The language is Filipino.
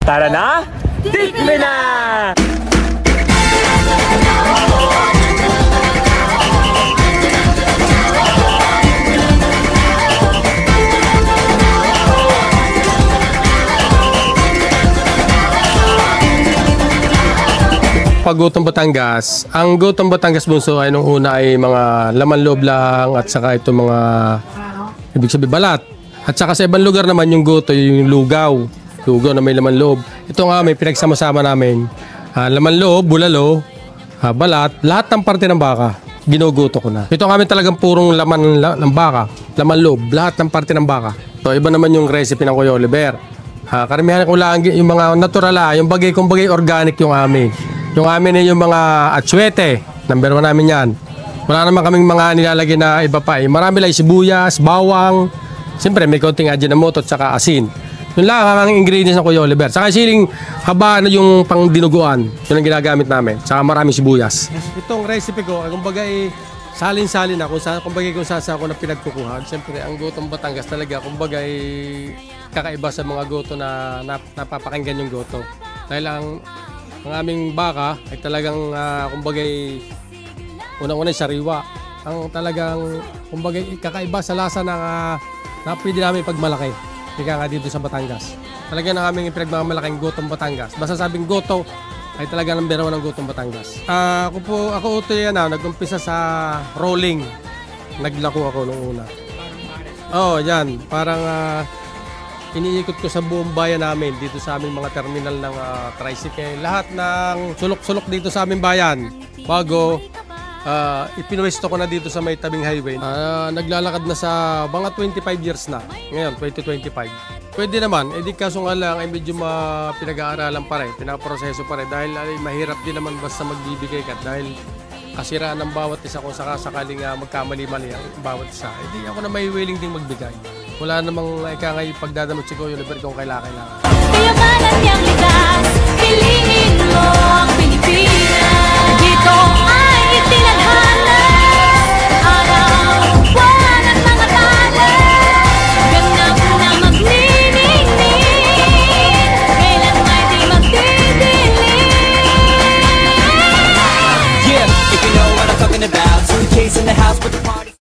Tara na, tikman na! Pag Gotong Batangas, ang Gotong Batangas bunso ay nung una ay mga laman loob lang at saka ito mga ibig sabihin balat. At saka sa ibang lugar naman yung goto yung lugaw. Lugaw na may laman loob. Ito nga may pinagsama-sama namin. Laman loob, bulalo, balat, lahat ng parte ng baka. Ginugoto ko na. Ito kami talagang purong laman ng baka. Laman loob, lahat ng parte ng baka. So iba naman yung recipe ng Kuya Oliver. Karamihan ko lang yung mga natural yung bagay kung bagay organic yung amin. Yung amin ay yung mga atsuete. Number 1 namin yan. Wala naman kaming mga nilalagay na iba pa. Marami lang sibuyas, bawang. Siyempre may konting ajinomoto at saka asin. Yun lang ang ingredients ng Kuya Oliver. Saka siling haba na yung pang dinuguan. Yun ang ginagamit namin. Saka maraming sibuyas. Itong recipe ko, kumbaga salin-salin na. Kumbaga kung saan ako na pinagkukuhan. Siyempre ang Gotong Batangas talaga, kumbaga kakaiba sa mga goto na napapakinggan yung goto. Dahil ang aming baka ay talagang kumbagay unang-unang sariwa. Ang talagang kumbagay kakaiba sa lasa na pwede namin pagmalaki. Ika nga dito sa Batangas. Talagang ang aming pinagmamalaking Gotong Batangas. Basta sabing goto ay talaga ng biraw ng Gotong Batangas. Ako ito yan nag-umpisa sa rolling. Naglako ako nung una. Oh, yan. Parang iniikot ko sa buong bayan namin dito sa aming mga terminal ng tricycle. Lahat ng sulok-sulok dito sa aming bayan. Bago ipinwesto ko na dito sa may tabing highway. Naglalakad na sa mga 25 years na. Ngayon, 2025. Pwede naman, di kaso nga lang ay medyo pinag-aaralan pa rin, pinaproseso pa rin. Dahil mahirap din naman basta magbibigay ka. Dahil kasiraan ng bawat isa kung sakaling magkamali-mali ang bawat isa. Di ako na may willing ding magbigay. Wala namang ikangay pagdadamot si Kuya Oliver kung kailangan.